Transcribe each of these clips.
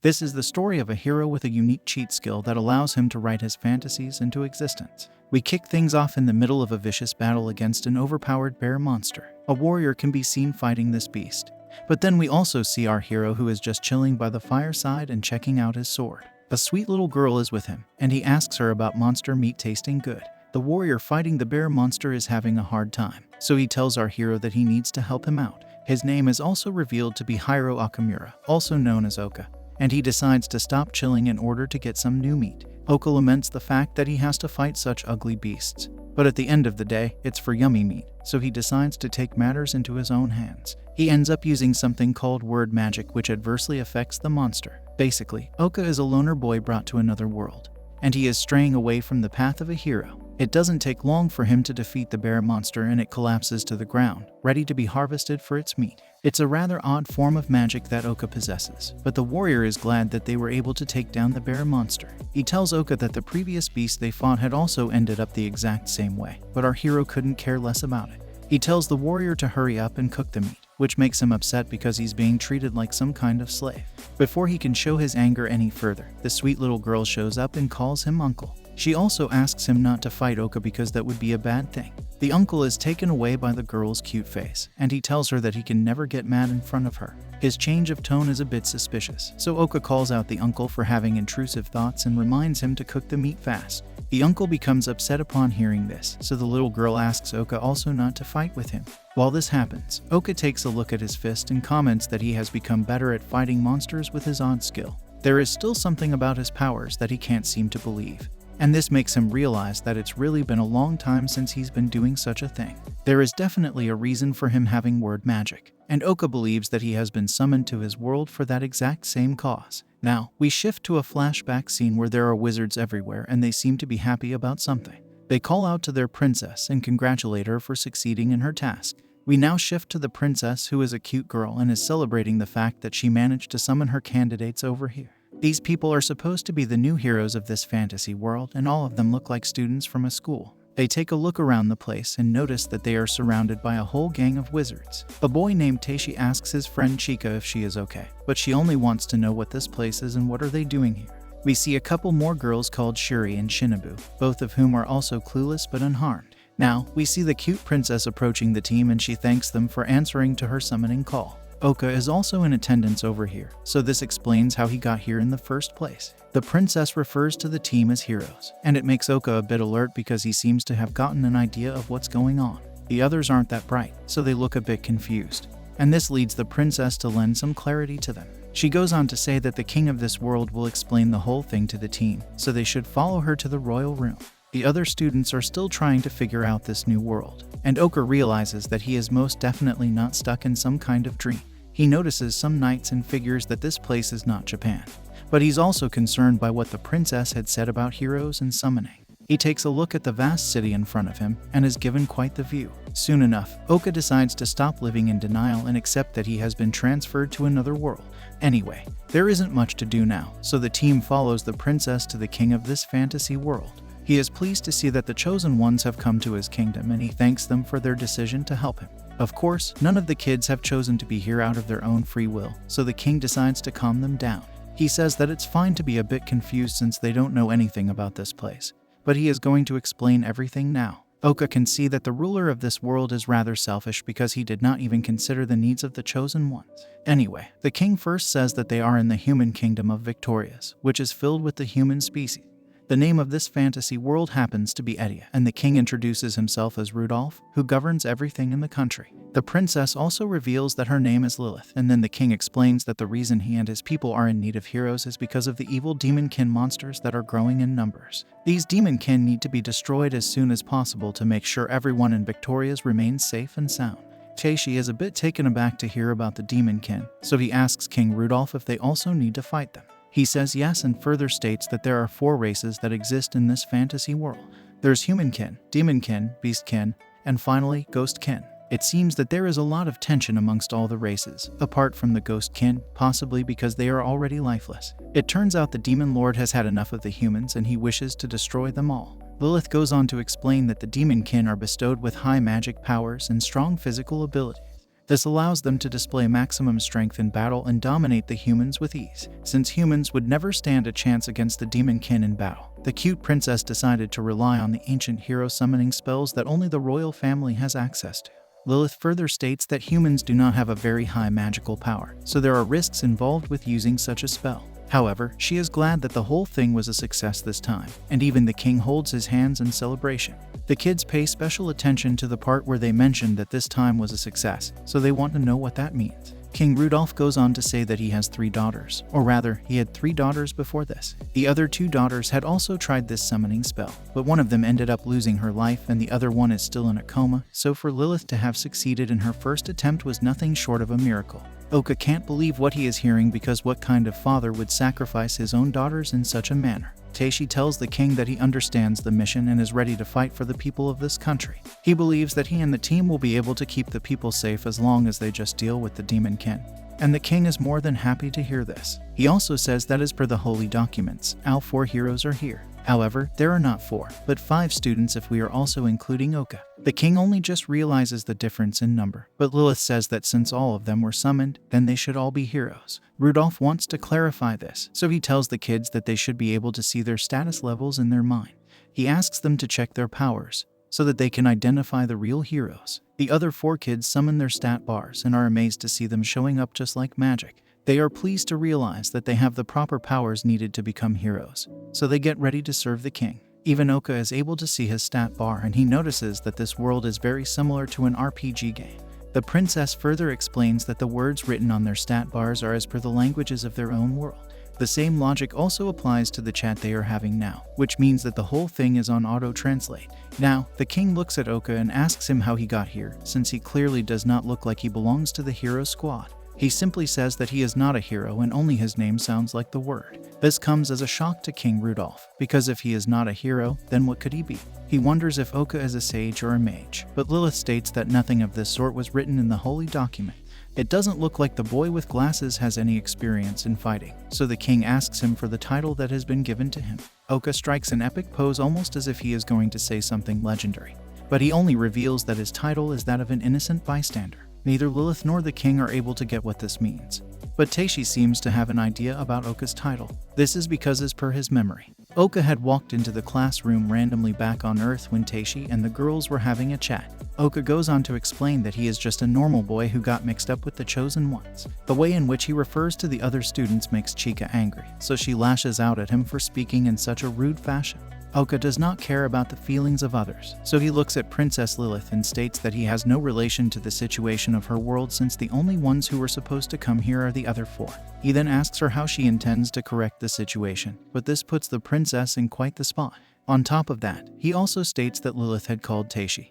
This is the story of a hero with a unique cheat skill that allows him to write his fantasies into existence. We kick things off in the middle of a vicious battle against an overpowered bear monster. A warrior can be seen fighting this beast. But then we also see our hero who is just chilling by the fireside and checking out his sword. A sweet little girl is with him, and he asks her about monster meat tasting good. The warrior fighting the bear monster is having a hard time, so he tells our hero that he needs to help him out. His name is also revealed to be Hiro Okamura, also known as Oka, and he decides to stop chilling in order to get some new meat. Oka laments the fact that he has to fight such ugly beasts, but at the end of the day, it's for yummy meat, so he decides to take matters into his own hands. He ends up using something called word magic, which adversely affects the monster. Basically, Oka is a loner boy brought to another world, and he is straying away from the path of a hero. It doesn't take long for him to defeat the bear monster, and it collapses to the ground, ready to be harvested for its meat. It's a rather odd form of magic that Oka possesses, but the warrior is glad that they were able to take down the bear monster. He tells Oka that the previous beast they fought had also ended up the exact same way, but our hero couldn't care less about it. He tells the warrior to hurry up and cook the meat, which makes him upset because he's being treated like some kind of slave. Before he can show his anger any further, the sweet little girl shows up and calls him uncle. She also asks him not to fight Oka because that would be a bad thing. The uncle is taken away by the girl's cute face, and he tells her that he can never get mad in front of her. His change of tone is a bit suspicious, so Oka calls out the uncle for having intrusive thoughts and reminds him to cook the meat fast. The uncle becomes upset upon hearing this, so the little girl asks Oka also not to fight with him. While this happens, Oka takes a look at his fist and comments that he has become better at fighting monsters with his odd skill. There is still something about his powers that he can't seem to believe, and this makes him realize that it's really been a long time since he's been doing such a thing. There is definitely a reason for him having word magic, and Oka believes that he has been summoned to his world for that exact same cause. Now, we shift to a flashback scene where there are wizards everywhere and they seem to be happy about something. They call out to their princess and congratulate her for succeeding in her task. We now shift to the princess, who is a cute girl and is celebrating the fact that she managed to summon her candidates over here. These people are supposed to be the new heroes of this fantasy world, and all of them look like students from a school. They take a look around the place and notice that they are surrounded by a whole gang of wizards. A boy named Teishi asks his friend Chika if she is okay, but she only wants to know what this place is and what are they doing here. We see a couple more girls called Shuri and Shinobu, both of whom are also clueless but unharmed. Now, we see the cute princess approaching the team and she thanks them for answering to her summoning call. Oka is also in attendance over here, so this explains how he got here in the first place. The princess refers to the team as heroes, and it makes Oka a bit alert because he seems to have gotten an idea of what's going on. The others aren't that bright, so they look a bit confused, and this leads the princess to lend some clarity to them. She goes on to say that the king of this world will explain the whole thing to the team, so they should follow her to the royal room. The other students are still trying to figure out this new world, and Oka realizes that he is most definitely not stuck in some kind of dream. He notices some knights and figures that this place is not Japan, but he's also concerned by what the princess had said about heroes and summoning. He takes a look at the vast city in front of him and is given quite the view. Soon enough, Oka decides to stop living in denial and accept that he has been transferred to another world. Anyway, there isn't much to do now, so the team follows the princess to the king of this fantasy world. He is pleased to see that the chosen ones have come to his kingdom, and he thanks them for their decision to help him. Of course, none of the kids have chosen to be here out of their own free will, so the king decides to calm them down. He says that it's fine to be a bit confused since they don't know anything about this place, but he is going to explain everything now. Oka can see that the ruler of this world is rather selfish because he did not even consider the needs of the chosen ones. Anyway, the king first says that they are in the human kingdom of Victorious, which is filled with the human species. The name of this fantasy world happens to be Edia, and the king introduces himself as Rudolph, who governs everything in the country. The princess also reveals that her name is Lilith, and then the king explains that the reason he and his people are in need of heroes is because of the evil demonkin monsters that are growing in numbers. These demonkin need to be destroyed as soon as possible to make sure everyone in Victorias remains safe and sound. Teishi is a bit taken aback to hear about the demonkin, so he asks King Rudolph if they also need to fight them. He says yes and further states that there are 4 races that exist in this fantasy world. There's humankin, demonkin, beastkin, and finally ghostkin. It seems that there is a lot of tension amongst all the races, apart from the ghostkin, possibly because they are already lifeless. It turns out the demon lord has had enough of the humans and he wishes to destroy them all. Lilith goes on to explain that the demonkin are bestowed with high magic powers and strong physical abilities. This allows them to display maximum strength in battle and dominate the humans with ease. Since humans would never stand a chance against the demon kin in battle, the cute princess decided to rely on the ancient hero summoning spells that only the royal family has access to. Lilith further states that humans do not have a very high magical power, so there are risks involved with using such a spell. However, she is glad that the whole thing was a success this time, and even the king holds his hands in celebration. The kids pay special attention to the part where they mentioned that this time was a success, so they want to know what that means. King Rudolph goes on to say that he has 3 daughters, or rather, he had 3 daughters before this. The other 2 daughters had also tried this summoning spell, but one of them ended up losing her life and the other one is still in a coma, so for Lilith to have succeeded in her first attempt was nothing short of a miracle. Oka can't believe what he is hearing because what kind of father would sacrifice his own daughters in such a manner? Teishi tells the king that he understands the mission and is ready to fight for the people of this country. He believes that he and the team will be able to keep the people safe as long as they just deal with the demon kin. And the king is more than happy to hear this. He also says that as per the holy documents, all 4 heroes are here. However, there are not 4, but 5 students if we are also including Oka. The king only just realizes the difference in number, but Lilith says that since all of them were summoned, then they should all be heroes. Rudolph wants to clarify this, so he tells the kids that they should be able to see their status levels in their mind. He asks them to check their powers, so that they can identify the real heroes. The other 4 kids summon their stat bars and are amazed to see them showing up just like magic. They are pleased to realize that they have the proper powers needed to become heroes, so they get ready to serve the king. Even Oka is able to see his stat bar and he notices that this world is very similar to an RPG game. The princess further explains that the words written on their stat bars are as per the languages of their own world. The same logic also applies to the chat they are having now, which means that the whole thing is on auto-translate. Now, the king looks at Oka and asks him how he got here, since he clearly does not look like he belongs to the hero squad. He simply says that he is not a hero and only his name sounds like the word. This comes as a shock to King Rudolph, because if he is not a hero, then what could he be? He wonders if Oka is a sage or a mage, but Lilith states that nothing of this sort was written in the holy document. It doesn't look like the boy with glasses has any experience in fighting, so the king asks him for the title that has been given to him. Oka strikes an epic pose almost as if he is going to say something legendary, but he only reveals that his title is that of an innocent bystander. Neither Lilith nor the king are able to get what this means, but Teishi seems to have an idea about Oka's title. This is because as per his memory, Oka had walked into the classroom randomly back on Earth when Teishi and the girls were having a chat. Oka goes on to explain that he is just a normal boy who got mixed up with the chosen ones. The way in which he refers to the other students makes Chika angry, so she lashes out at him for speaking in such a rude fashion. Oka does not care about the feelings of others, so he looks at Princess Lilith and states that he has no relation to the situation of her world since the only ones who were supposed to come here are the other 4. He then asks her how she intends to correct the situation, but this puts the princess in quite the spot. On top of that, he also states that Lilith had called Teishi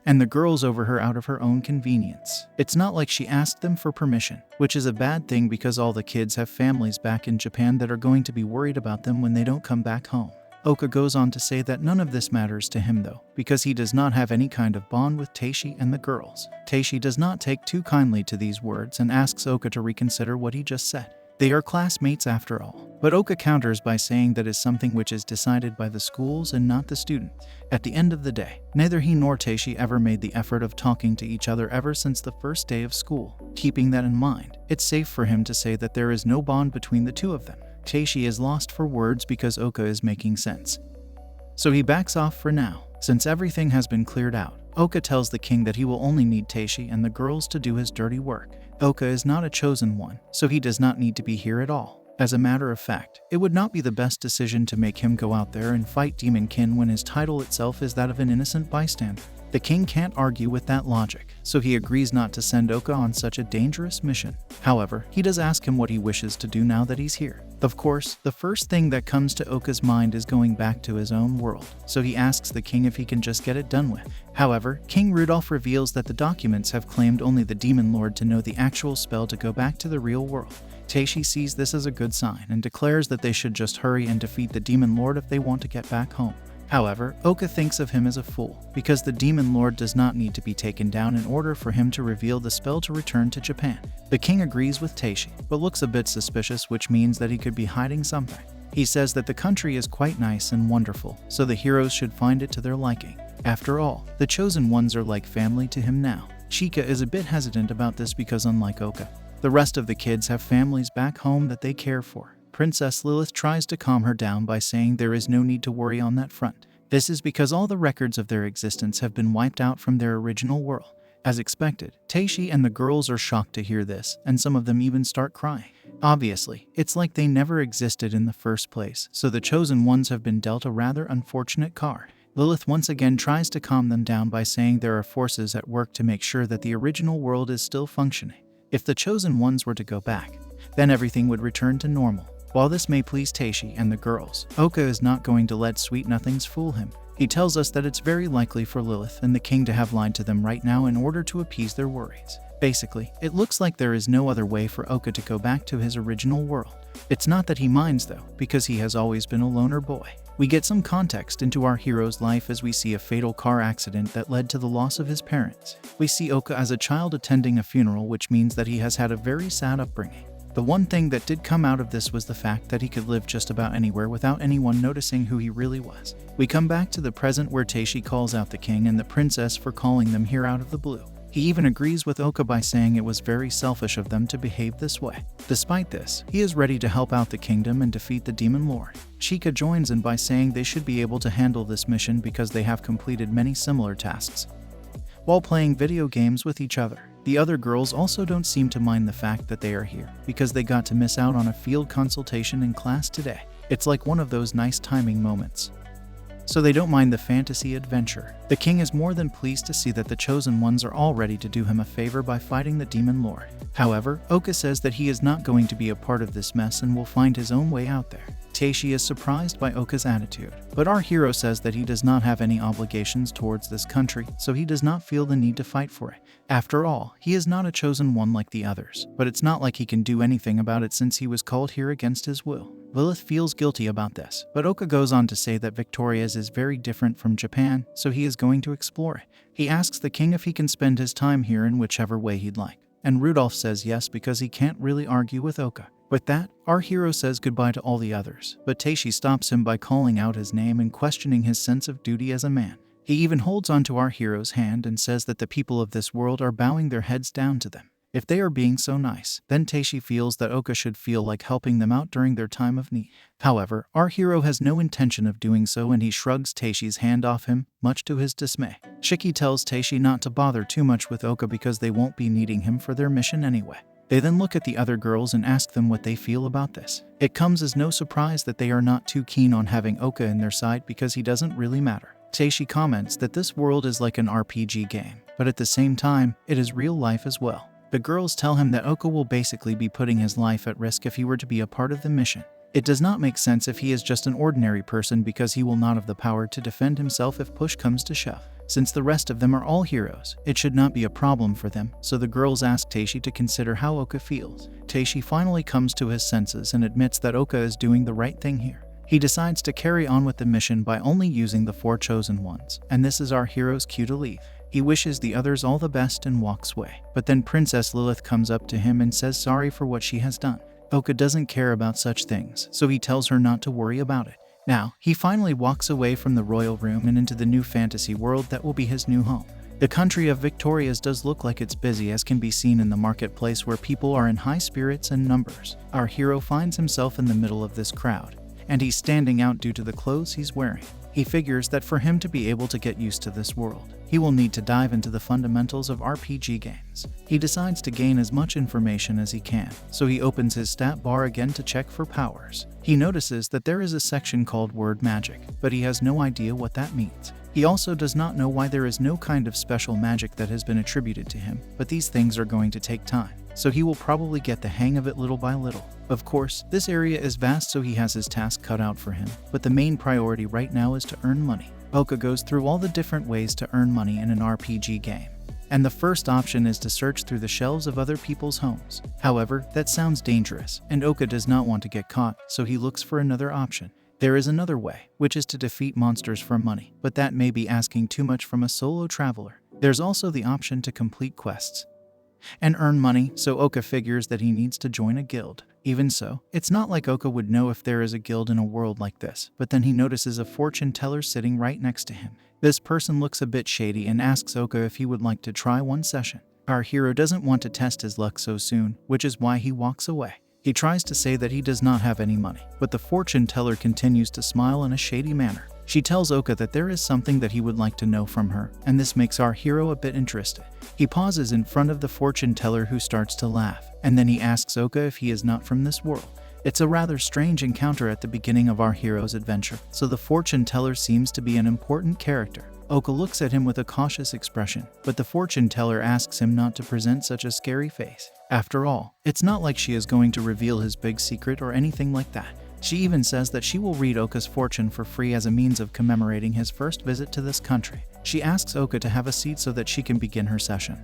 and the girls over her out of her own convenience. It's not like she asked them for permission, which is a bad thing because all the kids have families back in Japan that are going to be worried about them when they don't come back home. Oka goes on to say that none of this matters to him though, because he does not have any kind of bond with Teishi and the girls. Teishi does not take too kindly to these words and asks Oka to reconsider what he just said. They are classmates after all, but Oka counters by saying that is something which is decided by the schools and not the students. At the end of the day, neither he nor Teishi ever made the effort of talking to each other ever since the first day of school. Keeping that in mind, it's safe for him to say that there is no bond between the two of them. Teishi is lost for words because Oka is making sense, so he backs off for now. Since everything has been cleared out, Oka tells the king that he will only need Teishi and the girls to do his dirty work. Oka is not a chosen one, so he does not need to be here at all. As a matter of fact, it would not be the best decision to make him go out there and fight Demonkin when his title itself is that of an innocent bystander. The king can't argue with that logic, so he agrees not to send Oka on such a dangerous mission. However, he does ask him what he wishes to do now that he's here. Of course, the first thing that comes to Oka's mind is going back to his own world, so he asks the king if he can just get it done with. However, King Rudolph reveals that the documents have claimed only the demon lord to know the actual spell to go back to the real world. Teishi sees this as a good sign and declares that they should just hurry and defeat the demon lord if they want to get back home. However, Oka thinks of him as a fool, because the demon lord does not need to be taken down in order for him to reveal the spell to return to Japan. The king agrees with Teishi, but looks a bit suspicious, which means that he could be hiding something. He says that the country is quite nice and wonderful, so the heroes should find it to their liking. After all, the chosen ones are like family to him now. Chika is a bit hesitant about this because unlike Oka, the rest of the kids have families back home that they care for. Princess Lilith tries to calm her down by saying there is no need to worry on that front. This is because all the records of their existence have been wiped out from their original world. As expected, Teishi and the girls are shocked to hear this, and some of them even start crying. Obviously, it's like they never existed in the first place, so the chosen ones have been dealt a rather unfortunate card. Lilith once again tries to calm them down by saying there are forces at work to make sure that the original world is still functioning. If the chosen ones were to go back, then everything would return to normal. While this may please Teishi and the girls, Oka is not going to let sweet nothings fool him. He tells us that it's very likely for Lilith and the king to have lied to them right now in order to appease their worries. Basically, it looks like there is no other way for Oka to go back to his original world. It's not that he minds though, because he has always been a loner boy. We get some context into our hero's life as we see a fatal car accident that led to the loss of his parents. We see Oka as a child attending a funeral, which means that he has had a very sad upbringing. The one thing that did come out of this was the fact that he could live just about anywhere without anyone noticing who he really was. We come back to the present where Teishi calls out the king and the princess for calling them here out of the blue. He even agrees with Oka by saying it was very selfish of them to behave this way. Despite this, he is ready to help out the kingdom and defeat the demon lord. Chika joins in by saying they should be able to handle this mission because they have completed many similar tasks while playing video games with each other. The other girls also don't seem to mind the fact that they are here because they got to miss out on a field consultation in class today. It's like one of those nice timing moments. So they don't mind the fantasy adventure. The king is more than pleased to see that the chosen ones are all ready to do him a favor by fighting the demon lord. However, Oka says that he is not going to be a part of this mess and will find his own way out there. Teishi is surprised by Oka's attitude, but our hero says that he does not have any obligations towards this country, so he does not feel the need to fight for it. After all, he is not a chosen one like the others, but it's not like he can do anything about it since he was called here against his will. Lilith feels guilty about this, but Oka goes on to say that Victoria's is very different from Japan, so he is going to explore it. He asks the king if he can spend his time here in whichever way he'd like, and Rudolph says yes because he can't really argue with Oka. With that, our hero says goodbye to all the others, but Teishi stops him by calling out his name and questioning his sense of duty as a man. He even holds onto our hero's hand and says that the people of this world are bowing their heads down to them. If they are being so nice, then Teishi feels that Oka should feel like helping them out during their time of need. However, our hero has no intention of doing so and he shrugs Teishi's hand off him, much to his dismay. Shiki tells Teishi not to bother too much with Oka because they won't be needing him for their mission anyway. They then look at the other girls and ask them what they feel about this. It comes as no surprise that they are not too keen on having Oka in their side because he doesn't really matter. Teishi comments that this world is like an RPG game, but at the same time, it is real life as well. The girls tell him that Oka will basically be putting his life at risk if he were to be a part of the mission. It does not make sense if he is just an ordinary person because he will not have the power to defend himself if push comes to shove. Since the rest of them are all heroes, it should not be a problem for them, so the girls ask Teishi to consider how Oka feels. Teishi finally comes to his senses and admits that Oka is doing the right thing here. He decides to carry on with the mission by only using the 4 chosen ones, and this is our hero's cue to leave. He wishes the others all the best and walks away. But then Princess Lilith comes up to him and says sorry for what she has done. Oka doesn't care about such things, so he tells her not to worry about it. Now, he finally walks away from the royal room and into the new fantasy world that will be his new home. The country of Victoria's does look like it's busy, as can be seen in the marketplace where people are in high spirits and numbers. Our hero finds himself in the middle of this crowd, and he's standing out due to the clothes he's wearing. He figures that for him to be able to get used to this world, he will need to dive into the fundamentals of RPG games. He decides to gain as much information as he can, so he opens his stat bar again to check for powers. He notices that there is a section called Word Magic, but he has no idea what that means. He also does not know why there is no kind of special magic that has been attributed to him, but these things are going to take time, so he will probably get the hang of it little by little. Of course, this area is vast, so he has his task cut out for him, but the main priority right now is to earn money. Oka goes through all the different ways to earn money in an RPG game, and the first option is to search through the shelves of other people's homes. However, that sounds dangerous, and Oka does not want to get caught, so he looks for another option. There is another way, which is to defeat monsters for money, but that may be asking too much from a solo traveler. There's also the option to complete quests. and earn money, so Oka figures that he needs to join a guild. Even so, it's not like Oka would know if there is a guild in a world like this, but then he notices a fortune teller sitting right next to him. This person looks a bit shady and asks Oka if he would like to try one session. Our hero doesn't want to test his luck so soon, which is why he walks away. He tries to say that he does not have any money, but the fortune teller continues to smile in a shady manner. She tells Oka that there is something that he would like to know from her, and this makes our hero a bit interested. He pauses in front of the fortune teller, who starts to laugh, and then he asks Oka if he is not from this world. It's a rather strange encounter at the beginning of our hero's adventure, so the fortune teller seems to be an important character. Oka looks at him with a cautious expression, but the fortune teller asks him not to present such a scary face. After all, it's not like she is going to reveal his big secret or anything like that. She even says that she will read Oka's fortune for free as a means of commemorating his first visit to this country. She asks Oka to have a seat so that she can begin her session.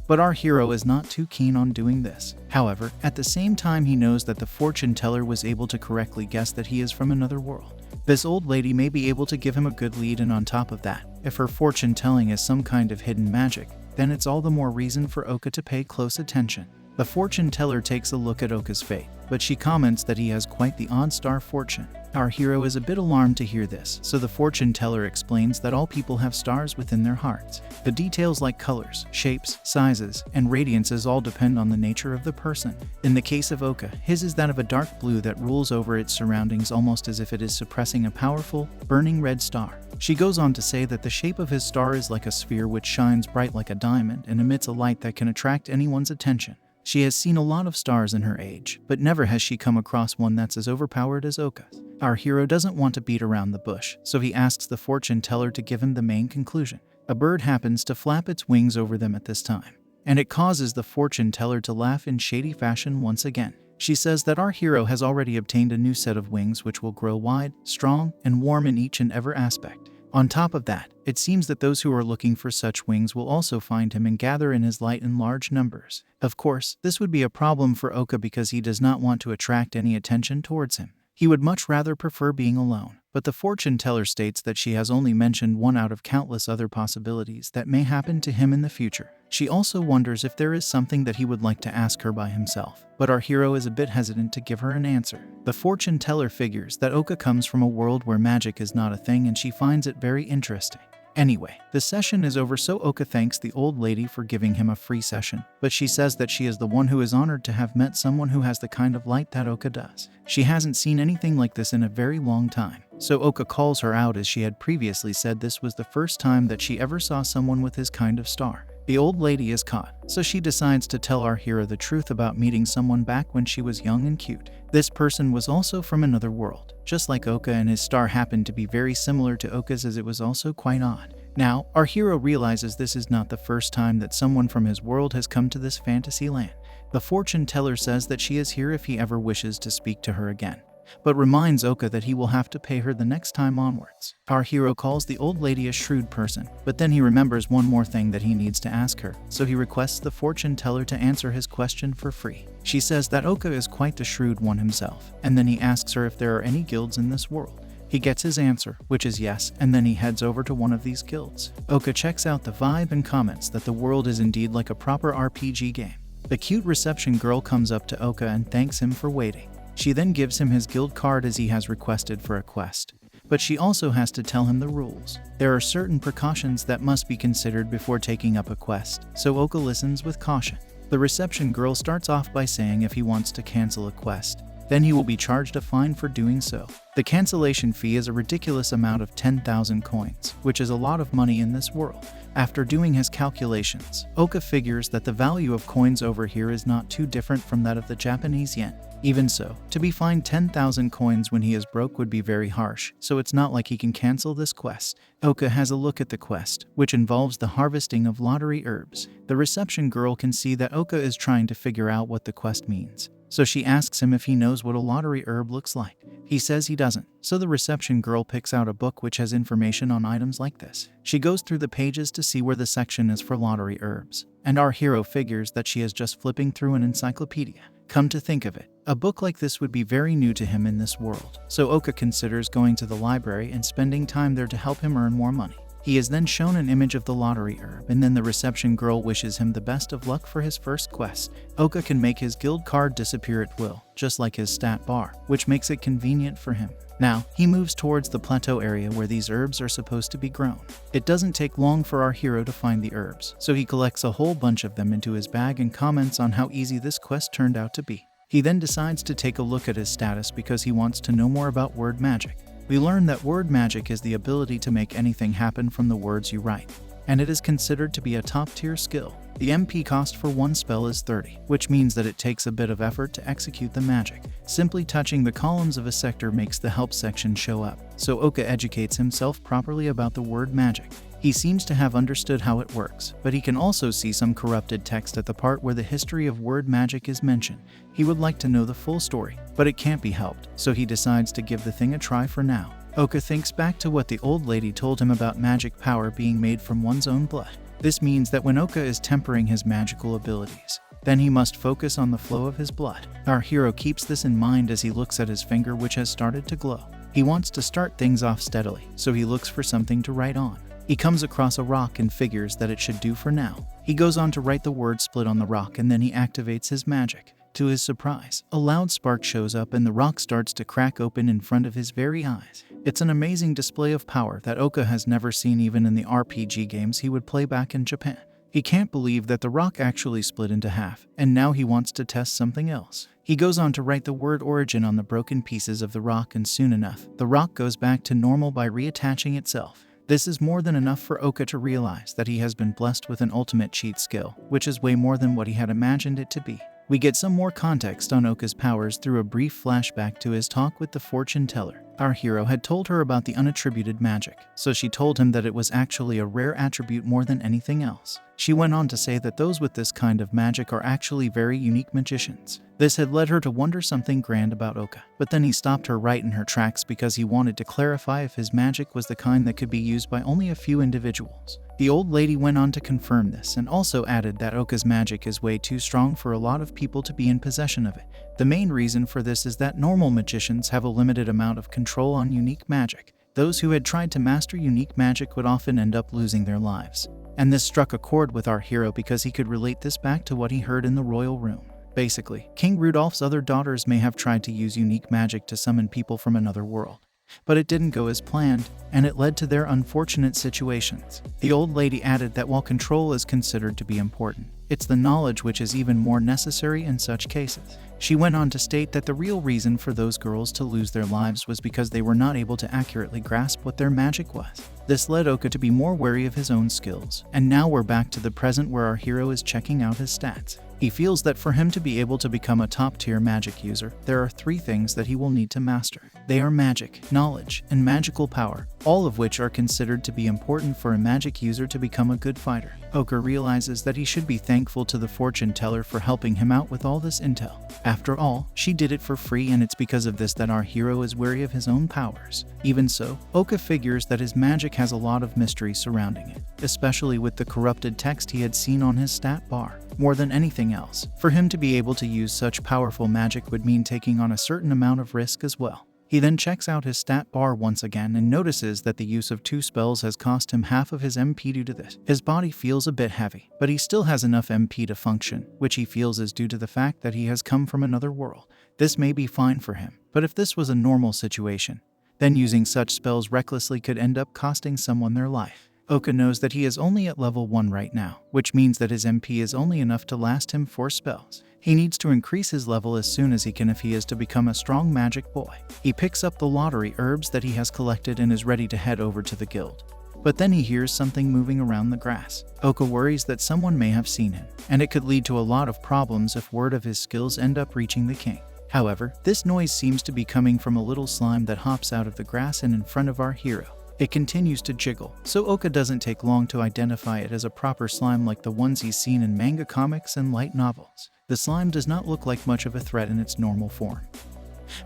But our hero is not too keen on doing this. However, at the same time, he knows that the fortune teller was able to correctly guess that he is from another world. This old lady may be able to give him a good lead, and on top of that, if her fortune telling is some kind of hidden magic, then it's all the more reason for Oka to pay close attention. The fortune teller takes a look at Oka's fate, but she comments that he has quite the odd star fortune. Our hero is a bit alarmed to hear this, so the fortune teller explains that all people have stars within their hearts. The details like colors, shapes, sizes, and radiances all depend on the nature of the person. In the case of Oka, his is that of a dark blue that rules over its surroundings almost as if it is suppressing a powerful, burning red star. She goes on to say that the shape of his star is like a sphere which shines bright like a diamond and emits a light that can attract anyone's attention. She has seen a lot of stars in her age, but never has she come across one that's as overpowered as Oka's. Our hero doesn't want to beat around the bush, so he asks the fortune teller to give him the main conclusion. A bird happens to flap its wings over them at this time, and it causes the fortune teller to laugh in shady fashion once again. She says that our hero has already obtained a new set of wings which will grow wide, strong, and warm in each and every aspect. On top of that, it seems that those who are looking for such wings will also find him and gather in his light in large numbers. Of course, this would be a problem for Oka because he does not want to attract any attention towards him. He would much rather prefer being alone. But the fortune teller states that she has only mentioned one out of countless other possibilities that may happen to him in the future. She also wonders if there is something that he would like to ask her by himself, but our hero is a bit hesitant to give her an answer. The fortune teller figures that Oka comes from a world where magic is not a thing, and she finds it very interesting. Anyway, the session is over, so Oka thanks the old lady for giving him a free session, but she says that she is the one who is honored to have met someone who has the kind of light that Oka does. She hasn't seen anything like this in a very long time, so Oka calls her out as she had previously said this was the first time that she ever saw someone with his kind of star. The old lady is caught, so she decides to tell our hero the truth about meeting someone back when she was young and cute. This person was also from another world, just like Oka, and his star happened to be very similar to Oka's, as it was also quite odd. Now, our hero realizes this is not the first time that someone from his world has come to this fantasy land. The fortune teller says that she is here if he ever wishes to speak to her again, but reminds Oka that he will have to pay her the next time onwards. Our hero calls the old lady a shrewd person, but then he remembers one more thing that he needs to ask her, so he requests the fortune teller to answer his question for free. She says that Oka is quite the shrewd one himself, and then he asks her if there are any guilds in this world. He gets his answer, which is yes, and then he heads over to one of these guilds. Oka checks out the vibe and comments that the world is indeed like a proper RPG game. The cute reception girl comes up to Oka and thanks him for waiting. She then gives him his guild card as he has requested for a quest, but she also has to tell him the rules. There are certain precautions that must be considered before taking up a quest, so Oka listens with caution. The reception girl starts off by saying if he wants to cancel a quest, then he will be charged a fine for doing so. The cancellation fee is a ridiculous amount of 10,000 coins, which is a lot of money in this world. After doing his calculations, Oka figures that the value of coins over here is not too different from that of the Japanese yen. Even so, to be fined 10,000 coins when he is broke would be very harsh, so it's not like he can cancel this quest. Oka has a look at the quest, which involves the harvesting of lottery herbs. The reception girl can see that Oka is trying to figure out what the quest means, so she asks him if he knows what a lottery herb looks like. He says he doesn't, so the reception girl picks out a book which has information on items like this. She goes through the pages to see where the section is for lottery herbs, and our hero figures that she is just flipping through an encyclopedia. Come to think of it, a book like this would be very new to him in this world, so Oka considers going to the library and spending time there to help him earn more money. He is then shown an image of the lottery herb, and then the reception girl wishes him the best of luck for his first quest. Oka can make his guild card disappear at will, just like his stat bar, which makes it convenient for him. Now, he moves towards the plateau area where these herbs are supposed to be grown. It doesn't take long for our hero to find the herbs, so he collects a whole bunch of them into his bag and comments on how easy this quest turned out to be. He then decides to take a look at his status because he wants to know more about word magic. We learn that word magic is the ability to make anything happen from the words you write, and it is considered to be a top-tier skill. The MP cost for one spell is 30, which means that it takes a bit of effort to execute the magic. Simply touching the columns of a sector makes the help section show up, so Oka educates himself properly about the word magic. He seems to have understood how it works, but he can also see some corrupted text at the part where the history of word magic is mentioned. He would like to know the full story, but it can't be helped, so he decides to give the thing a try for now. Oka thinks back to what the old lady told him about magic power being made from one's own blood. This means that when Oka is tempering his magical abilities, then he must focus on the flow of his blood. Our hero keeps this in mind as he looks at his finger, which has started to glow. He wants to start things off steadily, so he looks for something to write on. He comes across a rock and figures that it should do for now. He goes on to write the word split on the rock, and then he activates his magic. To his surprise, a loud spark shows up and the rock starts to crack open in front of his very eyes. It's an amazing display of power that Oka has never seen even in the RPG games he would play back in Japan. He can't believe that the rock actually split into half, and now he wants to test something else. He goes on to write the word origin on the broken pieces of the rock, and soon enough, the rock goes back to normal by reattaching itself. This is more than enough for Oka to realize that he has been blessed with an ultimate cheat skill, which is way more than what he had imagined it to be. We get some more context on Oka's powers through a brief flashback to his talk with the fortune teller. Our hero had told her about the unattributed magic, so she told him that it was actually a rare attribute more than anything else. She went on to say that those with this kind of magic are actually very unique magicians. This had led her to wonder something grand about Oka, but then he stopped her right in her tracks because he wanted to clarify if his magic was the kind that could be used by only a few individuals. The old lady went on to confirm this and also added that Oka's magic is way too strong for a lot of people to be in possession of it. The main reason for this is that normal magicians have a limited amount of control on unique magic. Those who had tried to master unique magic would often end up losing their lives. And this struck a chord with our hero because he could relate this back to what he heard in the royal room. Basically, King Rudolph's other daughters may have tried to use unique magic to summon people from another world, but it didn't go as planned, and it led to their unfortunate situations. The old lady added that while control is considered to be important, it's the knowledge which is even more necessary in such cases. She went on to state that the real reason for those girls to lose their lives was because they were not able to accurately grasp what their magic was. This led Oka to be more wary of his own skills, and now we're back to the present where our hero is checking out his stats. He feels that for him to be able to become a top-tier magic user, there are 3 things that he will need to master. They are magic, knowledge, and magical power, all of which are considered to be important for a magic user to become a good fighter. Oka realizes that he should be thankful to the fortune teller for helping him out with all this intel. After all, she did it for free, and it's because of this that our hero is wary of his own powers. Even so, Oka figures that his magic has a lot of mystery surrounding it, especially with the corrupted text he had seen on his stat bar. More than anything else, for him to be able to use such powerful magic would mean taking on a certain amount of risk as well. He then checks out his stat bar once again and notices that the use of 2 spells has cost him half of his MP due to this. His body feels a bit heavy, but he still has enough MP to function, which he feels is due to the fact that he has come from another world. This may be fine for him, but if this was a normal situation, then using such spells recklessly could end up costing someone their life. Oka knows that he is only at level 1 right now, which means that his MP is only enough to last him 4 spells. He needs to increase his level as soon as he can if he is to become a strong magic boy. He picks up the lottery herbs that he has collected and is ready to head over to the guild. But then he hears something moving around the grass. Oka worries that someone may have seen him, and it could lead to a lot of problems if word of his skills end up reaching the king. However, this noise seems to be coming from a little slime that hops out of the grass and in front of our hero. It continues to jiggle, so Oka doesn't take long to identify it as a proper slime like the ones he's seen in manga comics and light novels. The slime does not look like much of a threat in its normal form,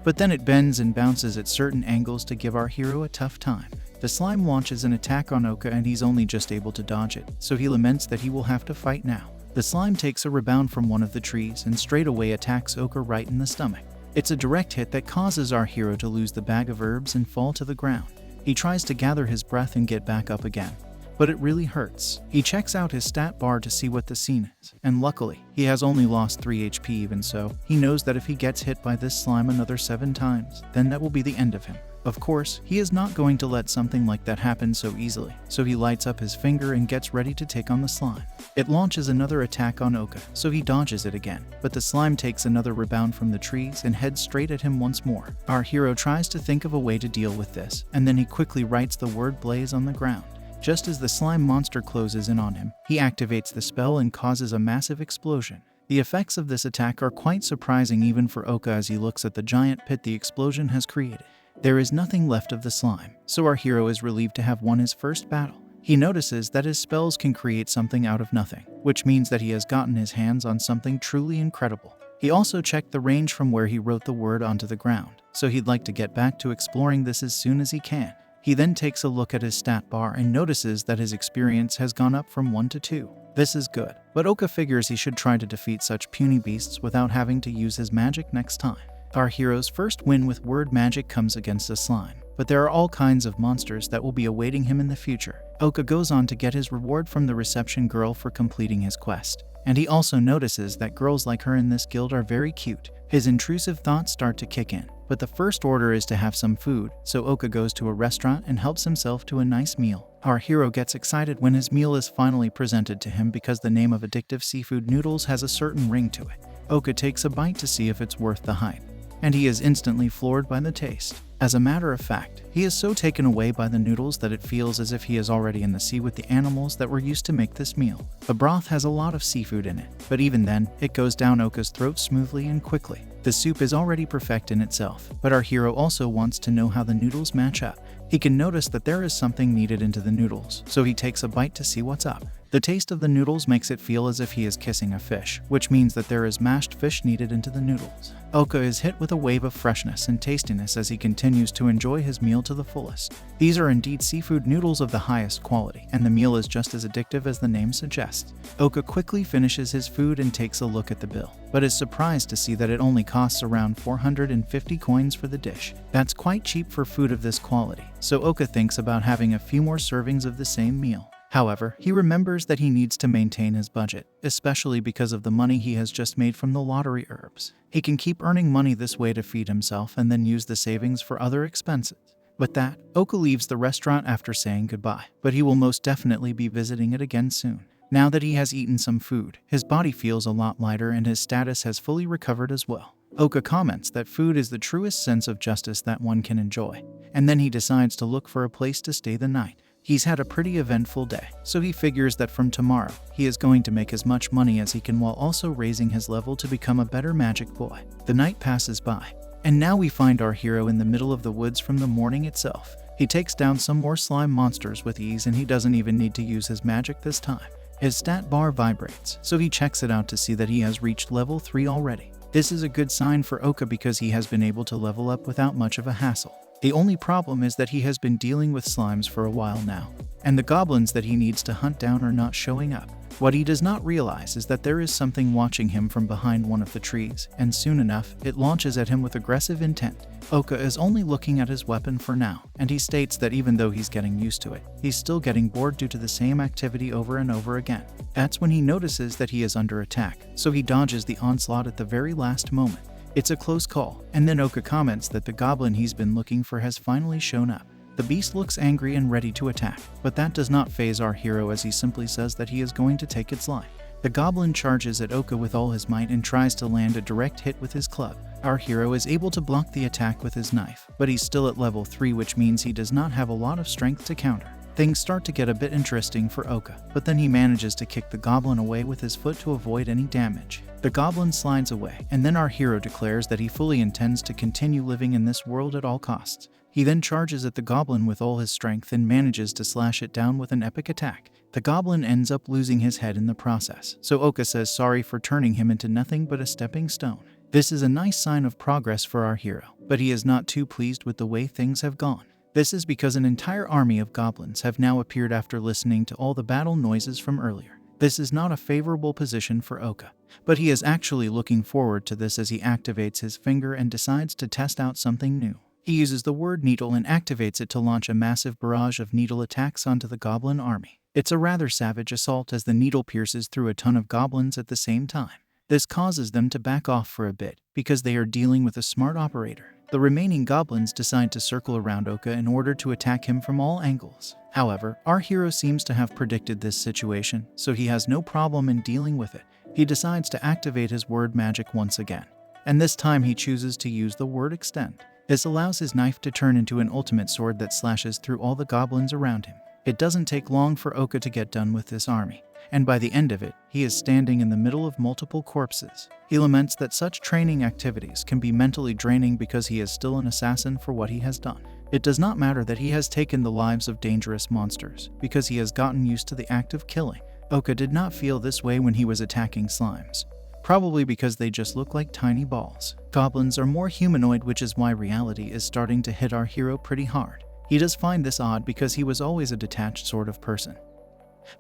but then it bends and bounces at certain angles to give our hero a tough time. The slime launches an attack on Oka and he's only just able to dodge it, so he laments that he will have to fight now. The slime takes a rebound from one of the trees and straight away attacks Oka right in the stomach. It's a direct hit that causes our hero to lose the bag of herbs and fall to the ground. He tries to gather his breath and get back up again, but it really hurts. He checks out his stat bar to see what the scene is, and luckily, he has only lost 3 HP. Even so, he knows that if he gets hit by this slime another 7 times, then that will be the end of him. Of course, he is not going to let something like that happen so easily, so he lights up his finger and gets ready to take on the slime. It launches another attack on Oka, so he dodges it again, but the slime takes another rebound from the trees and heads straight at him once more. Our hero tries to think of a way to deal with this, and then he quickly writes the word blaze on the ground. Just as the slime monster closes in on him, he activates the spell and causes a massive explosion. The effects of this attack are quite surprising even for Oka as he looks at the giant pit the explosion has created. There is nothing left of the slime, so our hero is relieved to have won his first battle. He notices that his spells can create something out of nothing, which means that he has gotten his hands on something truly incredible. He also checked the range from where he wrote the word onto the ground, so he'd like to get back to exploring this as soon as he can. He then takes a look at his stat bar and notices that his experience has gone up from 1 to 2. This is good, but Oka figures he should try to defeat such puny beasts without having to use his magic next time. Our hero's first win with word magic comes against a slime, but there are all kinds of monsters that will be awaiting him in the future. Oka goes on to get his reward from the reception girl for completing his quest, and he also notices that girls like her in this guild are very cute. His intrusive thoughts start to kick in, but the first order is to have some food, so Oka goes to a restaurant and helps himself to a nice meal. Our hero gets excited when his meal is finally presented to him because the name of addictive seafood noodles has a certain ring to it. Oka takes a bite to see if it's worth the hype, and he is instantly floored by the taste. As a matter of fact, he is so taken away by the noodles that it feels as if he is already in the sea with the animals that were used to make this meal. The broth has a lot of seafood in it, but even then, it goes down Oka's throat smoothly and quickly. The soup is already perfect in itself, but our hero also wants to know how the noodles match up. He can notice that there is something kneaded into the noodles, so he takes a bite to see what's up. The taste of the noodles makes it feel as if he is kissing a fish, which means that there is mashed fish kneaded into the noodles. Oka is hit with a wave of freshness and tastiness as he continues to enjoy his meal to the fullest. These are indeed seafood noodles of the highest quality, and the meal is just as addictive as the name suggests. Oka quickly finishes his food and takes a look at the bill, but is surprised to see that it only costs around 450 coins for the dish. That's quite cheap for food of this quality, so Oka thinks about having a few more servings of the same meal. However, he remembers that he needs to maintain his budget, especially because of the money he has just made from the lottery herbs. He can keep earning money this way to feed himself and then use the savings for other expenses. With that, Oka leaves the restaurant after saying goodbye, but he will most definitely be visiting it again soon. Now that he has eaten some food, his body feels a lot lighter and his status has fully recovered as well. Oka comments that food is the truest sense of justice that one can enjoy, and then he decides to look for a place to stay the night. He's had a pretty eventful day, so he figures that from tomorrow, he is going to make as much money as he can while also raising his level to become a better magic boy. The night passes by, and now we find our hero in the middle of the woods from the morning itself. He takes down some more slime monsters with ease and he doesn't even need to use his magic this time. His stat bar vibrates, so he checks it out to see that he has reached level 3 already. This is a good sign for Oka because he has been able to level up without much of a hassle. The only problem is that he has been dealing with slimes for a while now, and the goblins that he needs to hunt down are not showing up. What he does not realize is that there is something watching him from behind one of the trees, and soon enough, it launches at him with aggressive intent. Oka is only looking at his weapon for now, and he states that even though he's getting used to it, he's still getting bored due to the same activity over and over again. That's when he notices that he is under attack, so he dodges the onslaught at the very last moment. It's a close call, and then Oka comments that the goblin he's been looking for has finally shown up. The beast looks angry and ready to attack, but that does not faze our hero as he simply says that he is going to take its life. The goblin charges at Oka with all his might and tries to land a direct hit with his club. Our hero is able to block the attack with his knife, but he's still at level 3, which means he does not have a lot of strength to counter. Things start to get a bit interesting for Oka, but then he manages to kick the goblin away with his foot to avoid any damage. The goblin slides away, and then our hero declares that he fully intends to continue living in this world at all costs. He then charges at the goblin with all his strength and manages to slash it down with an epic attack. The goblin ends up losing his head in the process, so Oka says sorry for turning him into nothing but a stepping stone. This is a nice sign of progress for our hero, but he is not too pleased with the way things have gone. This is because an entire army of goblins have now appeared after listening to all the battle noises from earlier. This is not a favorable position for Oka, but he is actually looking forward to this as he activates his finger and decides to test out something new. He uses the word needle and activates it to launch a massive barrage of needle attacks onto the goblin army. It's a rather savage assault as the needle pierces through a ton of goblins at the same time. This causes them to back off for a bit because they are dealing with a smart operator. The remaining goblins decide to circle around Oka in order to attack him from all angles. However, our hero seems to have predicted this situation, so he has no problem in dealing with it. He decides to activate his word magic once again, and this time he chooses to use the word extend. This allows his knife to turn into an ultimate sword that slashes through all the goblins around him. It doesn't take long for Oka to get done with this army, and by the end of it, he is standing in the middle of multiple corpses. He laments that such training activities can be mentally draining because he is still an assassin for what he has done. It does not matter that he has taken the lives of dangerous monsters, because he has gotten used to the act of killing. Oka did not feel this way when he was attacking slimes, probably because they just look like tiny balls. Goblins are more humanoid, which is why reality is starting to hit our hero pretty hard. He does find this odd because he was always a detached sort of person.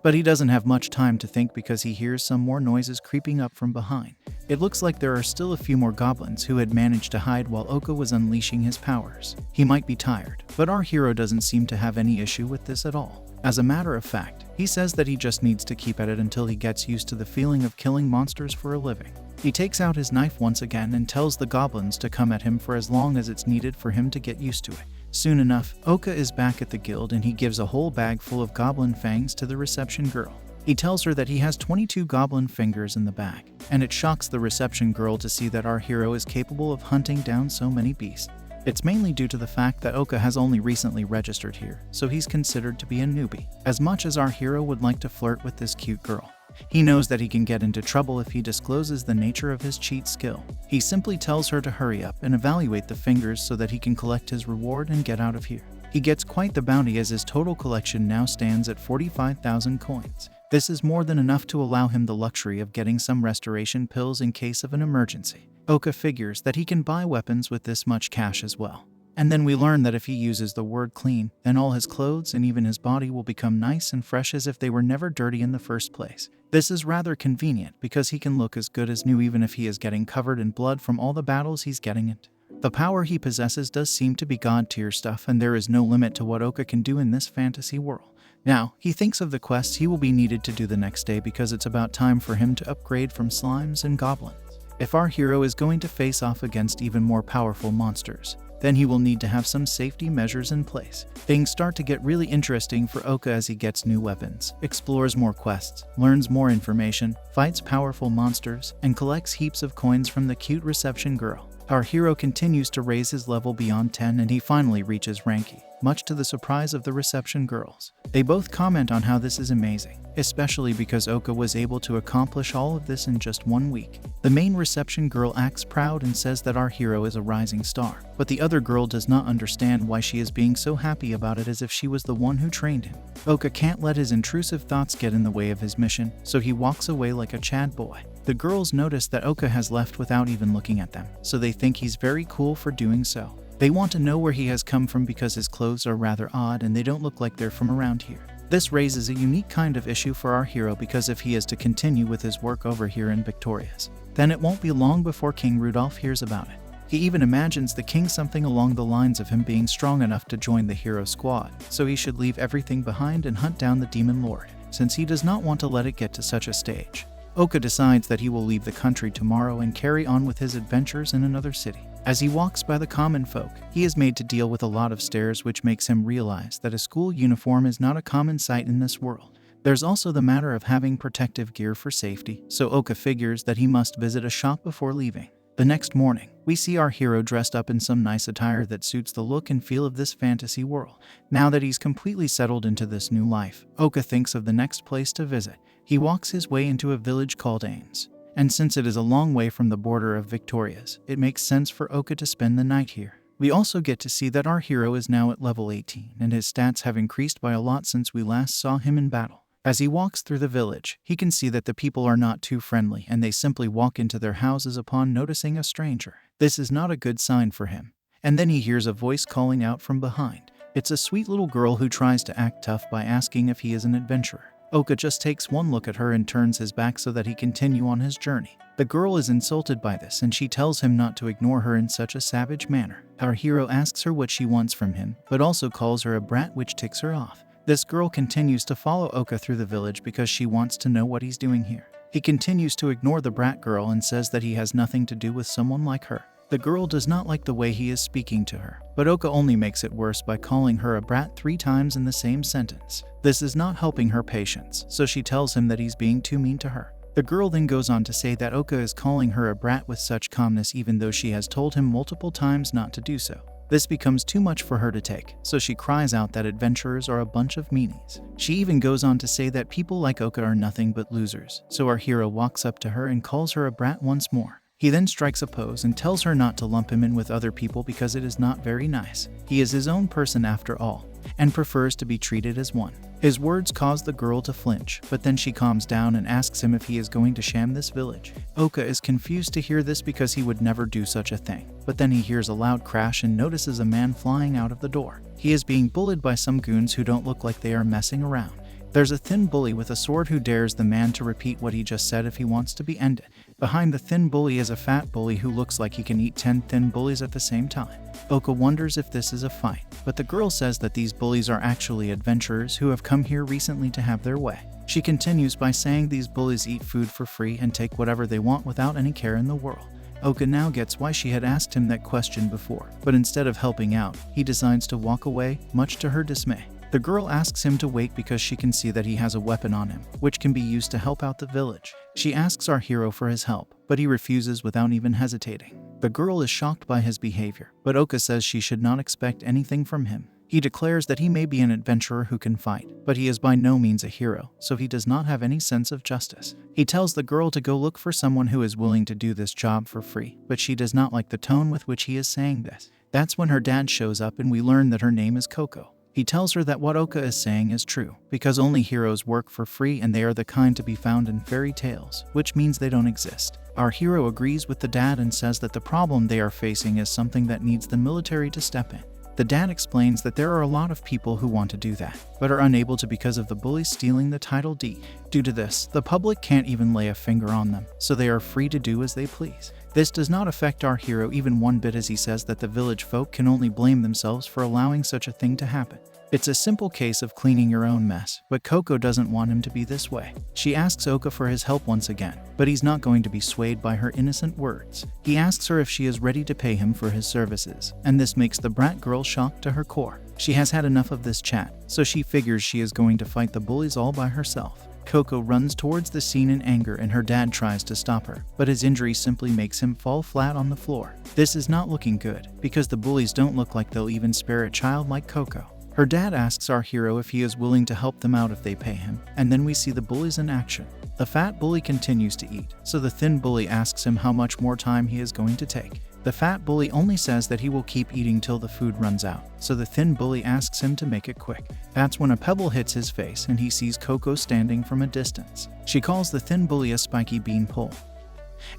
But he doesn't have much time to think because he hears some more noises creeping up from behind. It looks like there are still a few more goblins who had managed to hide while Oka was unleashing his powers. He might be tired, but our hero doesn't seem to have any issue with this at all. As a matter of fact, he says that he just needs to keep at it until he gets used to the feeling of killing monsters for a living. He takes out his knife once again and tells the goblins to come at him for as long as it's needed for him to get used to it. Soon enough, Oka is back at the guild and he gives a whole bag full of goblin fangs to the reception girl. He tells her that he has 22 goblin fingers in the bag, and it shocks the reception girl to see that our hero is capable of hunting down so many beasts. It's mainly due to the fact that Oka has only recently registered here, so he's considered to be a newbie. As much as our hero would like to flirt with this cute girl, he knows that he can get into trouble if he discloses the nature of his cheat skill. He simply tells her to hurry up and evaluate the fingers so that he can collect his reward and get out of here. He gets quite the bounty as his total collection now stands at 45,000 coins. This is more than enough to allow him the luxury of getting some restoration pills in case of an emergency. Oka figures that he can buy weapons with this much cash as well. And then we learn that if he uses the word clean, then all his clothes and even his body will become nice and fresh as if they were never dirty in the first place. This is rather convenient because he can look as good as new even if he is getting covered in blood from all the battles he's getting into. The power he possesses does seem to be god tier stuff, and there is no limit to what Oka can do in this fantasy world. Now, he thinks of the quests he will be needed to do the next day because it's about time for him to upgrade from slimes and goblins. If our hero is going to face off against even more powerful monsters, then he will need to have some safety measures in place. Things start to get really interesting for Oka as he gets new weapons, explores more quests, learns more information, fights powerful monsters, and collects heaps of coins from the cute reception girl. Our hero continues to raise his level beyond 10 and he finally reaches rank E, much to the surprise of the reception girls. They both comment on how this is amazing, especially because Oka was able to accomplish all of this in just 1 week. The main reception girl acts proud and says that our hero is a rising star, but the other girl does not understand why she is being so happy about it as if she was the one who trained him. Oka can't let his intrusive thoughts get in the way of his mission, so he walks away like a Chad boy. The girls notice that Oka has left without even looking at them, so they think he's very cool for doing so. They want to know where he has come from because his clothes are rather odd and they don't look like they're from around here. This raises a unique kind of issue for our hero because if he is to continue with his work over here in Victorious, then it won't be long before King Rudolph hears about it. He even imagines the king something along the lines of him being strong enough to join the hero squad, so he should leave everything behind and hunt down the demon lord, since he does not want to let it get to such a stage. Oka decides that he will leave the country tomorrow and carry on with his adventures in another city. As he walks by the common folk, he is made to deal with a lot of stares, which makes him realize that a school uniform is not a common sight in this world. There's also the matter of having protective gear for safety, so Oka figures that he must visit a shop before leaving. The next morning, we see our hero dressed up in some nice attire that suits the look and feel of this fantasy world. Now that he's completely settled into this new life, Oka thinks of the next place to visit. He walks his way into a village called Ains, and since it is a long way from the border of Victorious, it makes sense for Oka to spend the night here. We also get to see that our hero is now at level 18, and his stats have increased by a lot since we last saw him in battle. As he walks through the village, he can see that the people are not too friendly and they simply walk into their houses upon noticing a stranger. This is not a good sign for him. And then he hears a voice calling out from behind. It's a sweet little girl who tries to act tough by asking if he is an adventurer. Oka just takes one look at her and turns his back so that he can continue on his journey. The girl is insulted by this and she tells him not to ignore her in such a savage manner. Our hero asks her what she wants from him, but also calls her a brat, which ticks her off. This girl continues to follow Oka through the village because she wants to know what he's doing here. He continues to ignore the brat girl and says that he has nothing to do with someone like her. The girl does not like the way he is speaking to her, but Oka only makes it worse by calling her a brat 3 times in the same sentence. This is not helping her patience, so she tells him that he's being too mean to her. The girl then goes on to say that Oka is calling her a brat with such calmness even though she has told him multiple times not to do so. This becomes too much for her to take, so she cries out that adventurers are a bunch of meanies. She even goes on to say that people like Oka are nothing but losers, so our hero walks up to her and calls her a brat once more. He then strikes a pose and tells her not to lump him in with other people because it is not very nice. He is his own person after all, and prefers to be treated as one. His words cause the girl to flinch, but then she calms down and asks him if he is going to sham this village. Oka is confused to hear this because he would never do such a thing, but then he hears a loud crash and notices a man flying out of the door. He is being bullied by some goons who don't look like they are messing around. There's a thin bully with a sword who dares the man to repeat what he just said if he wants to be ended. Behind the thin bully is a fat bully who looks like he can eat 10 thin bullies at the same time. Oka wonders if this is a fight, but the girl says that these bullies are actually adventurers who have come here recently to have their way. She continues by saying these bullies eat food for free and take whatever they want without any care in the world. Oka now gets why she had asked him that question before, but instead of helping out, he decides to walk away, much to her dismay. The girl asks him to wait because she can see that he has a weapon on him, which can be used to help out the village. She asks our hero for his help, but he refuses without even hesitating. The girl is shocked by his behavior, but Oka says she should not expect anything from him. He declares that he may be an adventurer who can fight, but he is by no means a hero, so he does not have any sense of justice. He tells the girl to go look for someone who is willing to do this job for free, but she does not like the tone with which he is saying this. That's when her dad shows up and we learn that her name is Coco. He tells her that what Oka is saying is true, because only heroes work for free and they are the kind to be found in fairy tales, which means they don't exist. Our hero agrees with the dad and says that the problem they are facing is something that needs the military to step in. The dad explains that there are a lot of people who want to do that, but are unable to because of the bullies stealing the title deed. Due to this, the public can't even lay a finger on them, so they are free to do as they please. This does not affect our hero even one bit, as he says that the village folk can only blame themselves for allowing such a thing to happen. It's a simple case of cleaning your own mess, but Coco doesn't want him to be this way. She asks Oka for his help once again, but he's not going to be swayed by her innocent words. He asks her if she is ready to pay him for his services, and this makes the brat girl shocked to her core. She has had enough of this chat, so she figures she is going to fight the bullies all by herself. Coco runs towards the scene in anger and her dad tries to stop her, but his injury simply makes him fall flat on the floor. This is not looking good, because the bullies don't look like they'll even spare a child like Coco. Her dad asks our hero if he is willing to help them out if they pay him, and then we see the bullies in action. The fat bully continues to eat, so the thin bully asks him how much more time he is going to take. The fat bully only says that he will keep eating till the food runs out, so the thin bully asks him to make it quick. That's when a pebble hits his face and he sees Coco standing from a distance. She calls the thin bully a spiky beanpole,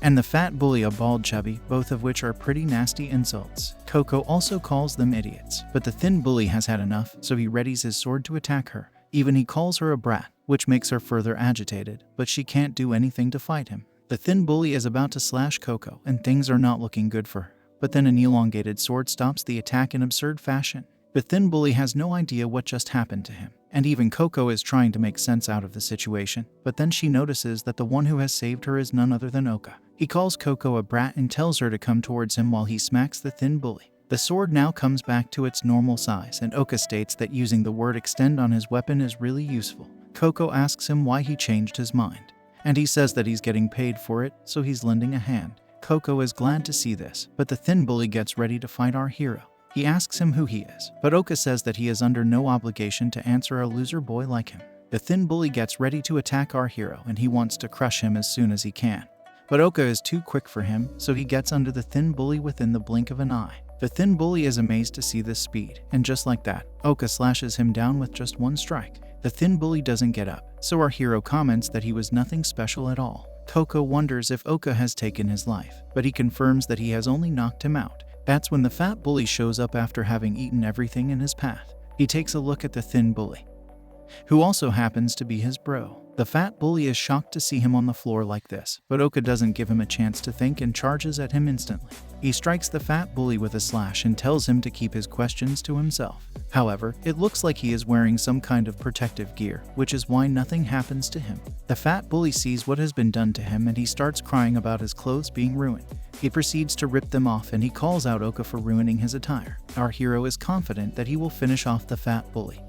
and the fat bully a bald chubby, both of which are pretty nasty insults. Coco also calls them idiots, but the thin bully has had enough, so he readies his sword to attack her. Even he calls her a brat, which makes her further agitated, but she can't do anything to fight him. The thin bully is about to slash Coco, and things are not looking good for her. But then an elongated sword stops the attack in absurd fashion. The thin bully has no idea what just happened to him, and even Coco is trying to make sense out of the situation, but then she notices that the one who has saved her is none other than Oka. He calls Coco a brat and tells her to come towards him while he smacks the thin bully. The sword now comes back to its normal size, and Oka states that using the word extend on his weapon is really useful. Coco asks him why he changed his mind, and he says that he's getting paid for it, so he's lending a hand. Coco is glad to see this, but the thin bully gets ready to fight our hero. He asks him who he is, but Oka says that he is under no obligation to answer a loser boy like him. The thin bully gets ready to attack our hero, and he wants to crush him as soon as he can. But Oka is too quick for him, so he gets under the thin bully within the blink of an eye. The thin bully is amazed to see this speed, and just like that, Oka slashes him down with just one strike. The thin bully doesn't get up, so our hero comments that he was nothing special at all. Coco wonders if Oka has taken his life, but he confirms that he has only knocked him out. That's when the fat bully shows up after having eaten everything in his path. He takes a look at the thin bully, who also happens to be his bro. The fat bully is shocked to see him on the floor like this, but Oka doesn't give him a chance to think and charges at him instantly. He strikes the fat bully with a slash and tells him to keep his questions to himself. However, it looks like he is wearing some kind of protective gear, which is why nothing happens to him. The fat bully sees what has been done to him and he starts crying about his clothes being ruined. He proceeds to rip them off and he calls out Oka for ruining his attire. Our hero is confident that he will finish off the fat bully,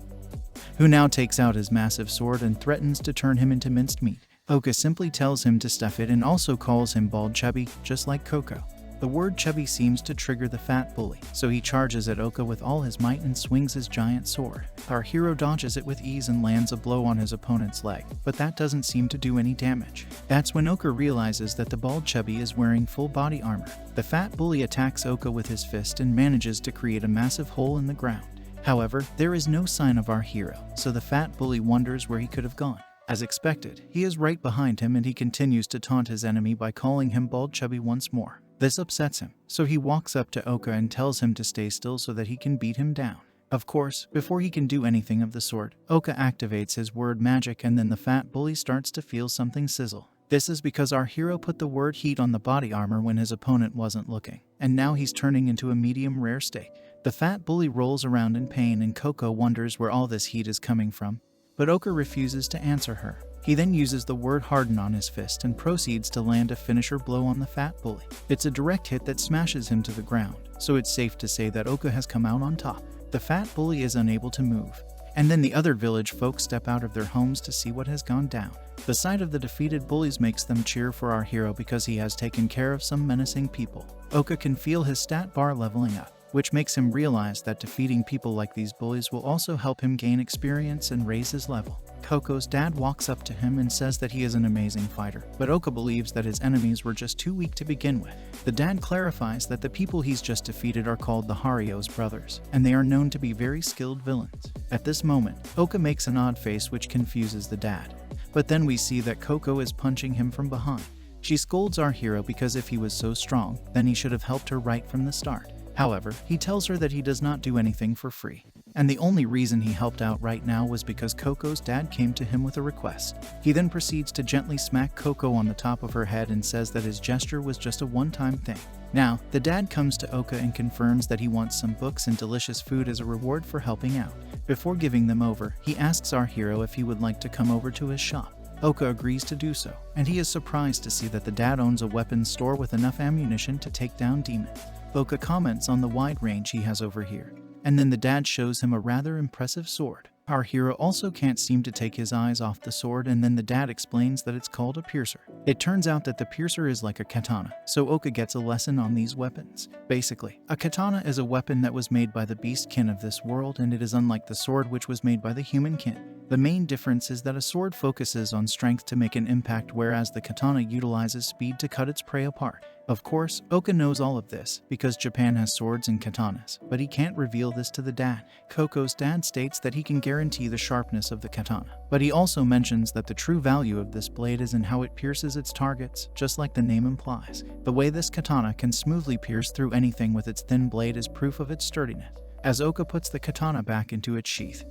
who now takes out his massive sword and threatens to turn him into minced meat. Oka simply tells him to stuff it and also calls him bald chubby, just like Coco. The word chubby seems to trigger the fat bully, so he charges at Oka with all his might and swings his giant sword. Our hero dodges it with ease and lands a blow on his opponent's leg, but that doesn't seem to do any damage. That's when Oka realizes that the bald chubby is wearing full body armor. The fat bully attacks Oka with his fist and manages to create a massive hole in the ground. However, there is no sign of our hero, so the fat bully wonders where he could have gone. As expected, he is right behind him and he continues to taunt his enemy by calling him bald chubby once more. This upsets him, so he walks up to Oka and tells him to stay still so that he can beat him down. Of course, before he can do anything of the sort, Oka activates his word magic and then the fat bully starts to feel something sizzle. This is because our hero put the word heat on the body armor when his opponent wasn't looking, and now he's turning into a medium rare state. The fat bully rolls around in pain and Coco wonders where all this heat is coming from, but Oka refuses to answer her. He then uses the word harden on his fist and proceeds to land a finisher blow on the fat bully. It's a direct hit that smashes him to the ground, so it's safe to say that Oka has come out on top. The fat bully is unable to move, and then the other village folks step out of their homes to see what has gone down. The sight of the defeated bullies makes them cheer for our hero because he has taken care of some menacing people. Oka can feel his stat bar leveling up, which makes him realize that defeating people like these bullies will also help him gain experience and raise his level. Coco's dad walks up to him and says that he is an amazing fighter, but Oka believes that his enemies were just too weak to begin with. The dad clarifies that the people he's just defeated are called the Hario's brothers, and they are known to be very skilled villains. At this moment, Oka makes an odd face which confuses the dad, but then we see that Coco is punching him from behind. She scolds our hero because if he was so strong, then he should have helped her right from the start. However, he tells her that he does not do anything for free, and the only reason he helped out right now was because Coco's dad came to him with a request. He then proceeds to gently smack Coco on the top of her head and says that his gesture was just a one-time thing. Now, the dad comes to Oka and confirms that he wants some books and delicious food as a reward for helping out. Before giving them over, he asks our hero if he would like to come over to his shop. Oka agrees to do so, and he is surprised to see that the dad owns a weapons store with enough ammunition to take down demons. Oka comments on the wide range he has over here, and then the dad shows him a rather impressive sword. Our hero also can't seem to take his eyes off the sword, and then the dad explains that it's called a piercer. It turns out that the piercer is like a katana, so Oka gets a lesson on these weapons. Basically, a katana is a weapon that was made by the beast kin of this world, and it is unlike the sword which was made by the human kin. The main difference is that a sword focuses on strength to make an impact, whereas the katana utilizes speed to cut its prey apart. Of course, Oka knows all of this because Japan has swords and katanas, but he can't reveal this to the dad. Coco's dad states that he can guarantee the sharpness of the katana, but he also mentions that the true value of this blade is in how it pierces its targets, just like the name implies. The way this katana can smoothly pierce through anything with its thin blade is proof of its sturdiness. As Oka puts the katana back into its sheath,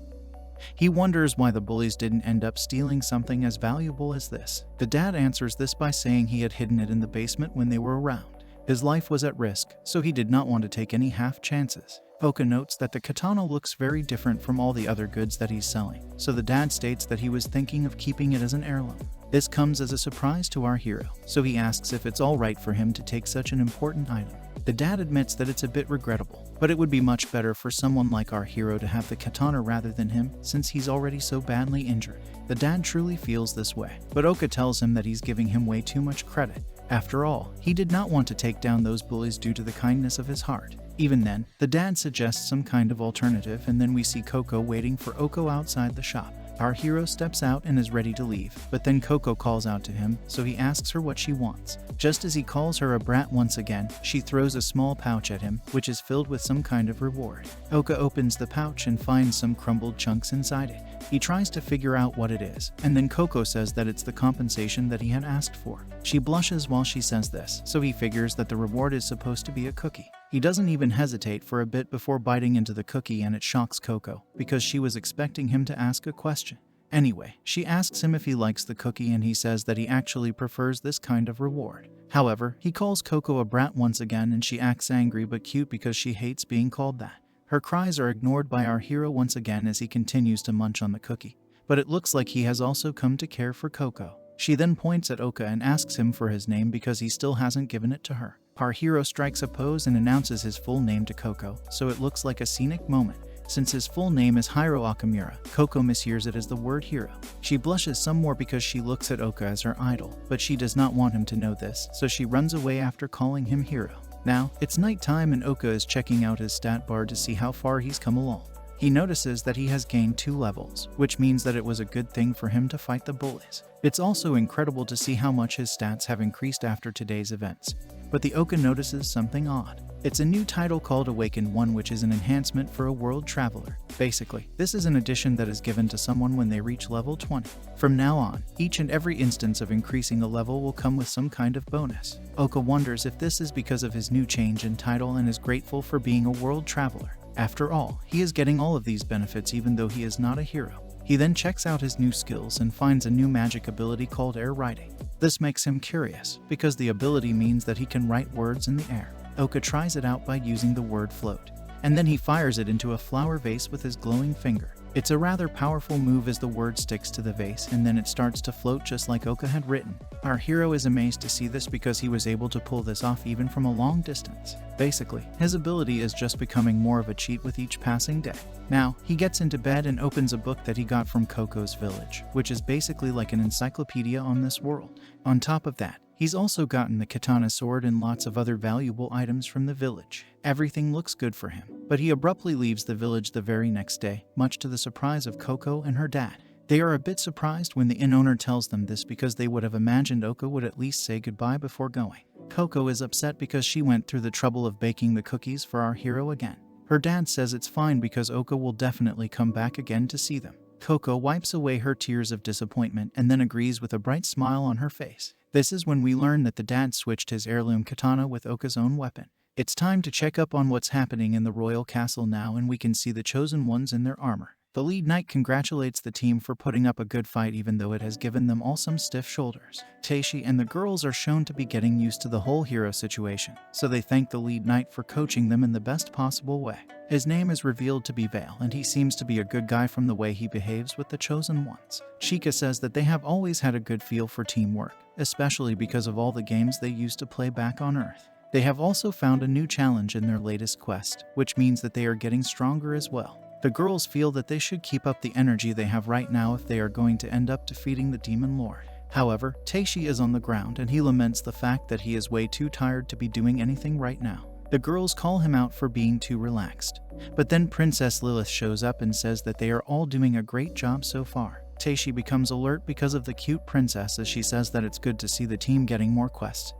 he wonders why the bullies didn't end up stealing something as valuable as this. The dad answers this by saying he had hidden it in the basement when they were around. His life was at risk, so he did not want to take any half chances. Oka notes that the katana looks very different from all the other goods that he's selling, so the dad states that he was thinking of keeping it as an heirloom. This comes as a surprise to our hero, so he asks if it's alright for him to take such an important item. The dad admits that it's a bit regrettable, but it would be much better for someone like our hero to have the katana rather than him, since he's already so badly injured. The dad truly feels this way, but Oka tells him that he's giving him way too much credit. After all, he did not want to take down those bullies due to the kindness of his heart. Even then, the dad suggests some kind of alternative, and then we see Coco waiting for Oka outside the shop. Our hero steps out and is ready to leave, but then Coco calls out to him, so he asks her what she wants. Just as he calls her a brat once again, she throws a small pouch at him, which is filled with some kind of reward. Oka opens the pouch and finds some crumbled chunks inside it. He tries to figure out what it is, and then Coco says that it's the compensation that he had asked for. She blushes while she says this, so he figures that the reward is supposed to be a cookie. He doesn't even hesitate for a bit before biting into the cookie, and it shocks Coco, because she was expecting him to ask a question. Anyway, she asks him if he likes the cookie and he says that he actually prefers this kind of reward. However, he calls Coco a brat once again and she acts angry but cute because she hates being called that. Her cries are ignored by our hero once again as he continues to munch on the cookie. But it looks like he has also come to care for Coco. She then points at Oka and asks him for his name because he still hasn't given it to her. Our hero strikes a pose and announces his full name to Coco, so it looks like a scenic moment. Since his full name is Hiro Akamura, Coco mishears it as the word hero. She blushes some more because she looks at Oka as her idol, but she does not want him to know this, so she runs away after calling him hero. Now, it's nighttime and Oka is checking out his stat bar to see how far he's come along. He notices that he has gained 2 levels, which means that it was a good thing for him to fight the bullies. It's also incredible to see how much his stats have increased after today's events. But the Oka notices something odd. It's a new title called Awakened One, which is an enhancement for a world traveler. Basically, this is an addition that is given to someone when they reach level 20. From now on, each and every instance of increasing a level will come with some kind of bonus. Oka wonders if this is because of his new change in title and is grateful for being a world traveler. After all, he is getting all of these benefits even though he is not a hero. He then checks out his new skills and finds a new magic ability called air writing. This makes him curious, because the ability means that he can write words in the air. Oka tries it out by using the word float, and then he fires it into a flower vase with his glowing finger. It's a rather powerful move as the word sticks to the vase and then it starts to float just like Oka had written. Our hero is amazed to see this because he was able to pull this off even from a long distance. Basically, his ability is just becoming more of a cheat with each passing day. Now, he gets into bed and opens a book that he got from Coco's village, which is basically like an encyclopedia on this world. On top of that, he's also gotten the katana sword and lots of other valuable items from the village. Everything looks good for him, but he abruptly leaves the village the very next day, much to the surprise of Coco and her dad. They are a bit surprised when the inn owner tells them this because they would have imagined Oka would at least say goodbye before going. Coco is upset because she went through the trouble of baking the cookies for our hero again. Her dad says it's fine because Oka will definitely come back again to see them. Coco wipes away her tears of disappointment and then agrees with a bright smile on her face. This is when we learn that the dad switched his heirloom katana with Oka's own weapon. It's time to check up on what's happening in the royal castle now, and we can see the chosen ones in their armor. The lead knight congratulates the team for putting up a good fight even though it has given them all some stiff shoulders. Teishi and the girls are shown to be getting used to the whole hero situation, so they thank the lead knight for coaching them in the best possible way. His name is revealed to be Vale, and he seems to be a good guy from the way he behaves with the chosen ones. Chika says that they have always had a good feel for teamwork, especially because of all the games they used to play back on Earth. They have also found a new challenge in their latest quest, which means that they are getting stronger as well. The girls feel that they should keep up the energy they have right now if they are going to end up defeating the Demon Lord. However, Teishi is on the ground and he laments the fact that he is way too tired to be doing anything right now. The girls call him out for being too relaxed. But then Princess Lilith shows up and says that they are all doing a great job so far. Teishi becomes alert because of the cute princess as she says that it's good to see the team getting more quests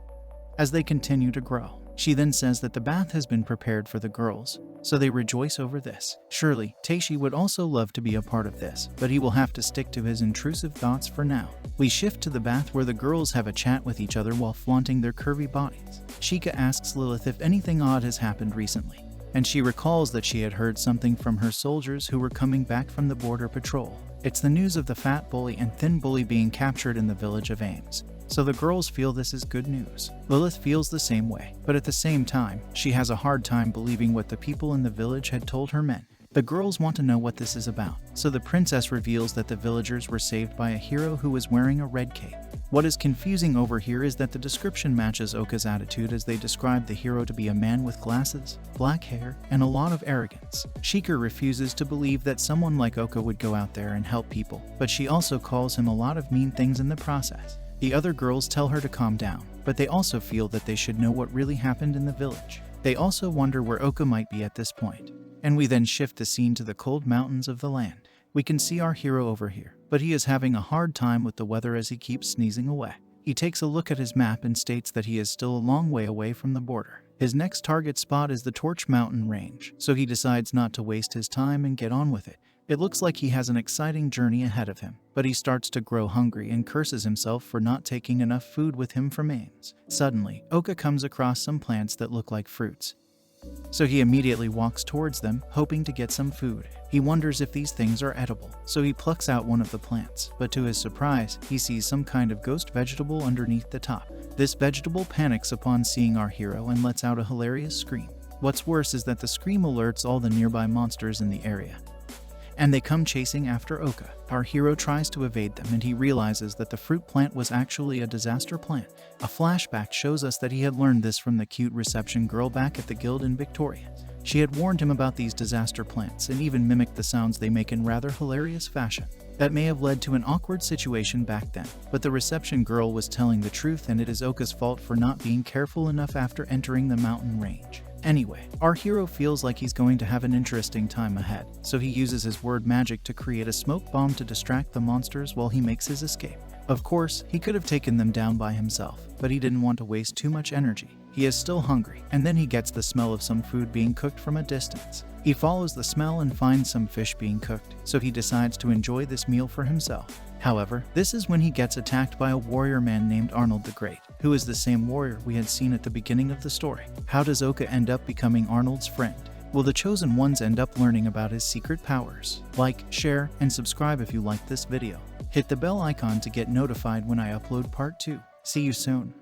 as they continue to grow. She then says that the bath has been prepared for the girls, so they rejoice over this. Surely, Teishi would also love to be a part of this, but he will have to stick to his intrusive thoughts for now. We shift to the bath where the girls have a chat with each other while flaunting their curvy bodies. Chika asks Lilith if anything odd has happened recently, and she recalls that she had heard something from her soldiers who were coming back from the border patrol. It's the news of the fat bully and thin bully being captured in the village of Ames. So the girls feel this is good news. Lilith feels the same way, but at the same time, she has a hard time believing what the people in the village had told her men. The girls want to know what this is about, so the princess reveals that the villagers were saved by a hero who was wearing a red cape. What is confusing over here is that the description matches Oka's attitude as they describe the hero to be a man with glasses, black hair, and a lot of arrogance. Shika refuses to believe that someone like Oka would go out there and help people, but she also calls him a lot of mean things in the process. The other girls tell her to calm down, but they also feel that they should know what really happened in the village. They also wonder where Oka might be at this point. And we then shift the scene to the cold mountains of the land. We can see our hero over here, but he is having a hard time with the weather as he keeps sneezing away. He takes a look at his map and states that he is still a long way away from the border. His next target spot is the Torch Mountain Range, so he decides not to waste his time and get on with it. It looks like he has an exciting journey ahead of him, but he starts to grow hungry and curses himself for not taking enough food with him from Ames. Suddenly, Oka comes across some plants that look like fruits. So he immediately walks towards them, hoping to get some food. He wonders if these things are edible, so he plucks out one of the plants, but to his surprise, he sees some kind of ghost vegetable underneath the top. This vegetable panics upon seeing our hero and lets out a hilarious scream. What's worse is that the scream alerts all the nearby monsters in the area, and they come chasing after Oka. Our hero tries to evade them and he realizes that the fruit plant was actually a disaster plant. A flashback shows us that he had learned this from the cute reception girl back at the guild in Victoria. She had warned him about these disaster plants and even mimicked the sounds they make in rather hilarious fashion. That may have led to an awkward situation back then, but the reception girl was telling the truth and it is Oka's fault for not being careful enough after entering the mountain range. Anyway, our hero feels like he's going to have an interesting time ahead, so he uses his word magic to create a smoke bomb to distract the monsters while he makes his escape. Of course, he could have taken them down by himself, but he didn't want to waste too much energy. He is still hungry, and then he gets the smell of some food being cooked from a distance. He follows the smell and finds some fish being cooked, so he decides to enjoy this meal for himself. However, this is when he gets attacked by a warrior man named Arnold the Great, who is the same warrior we had seen at the beginning of the story. How does Oka end up becoming Arnold's friend? Will the chosen ones end up learning about his secret powers? Like, share, and subscribe if you like this video. Hit the bell icon to get notified when I upload part 2. See you soon.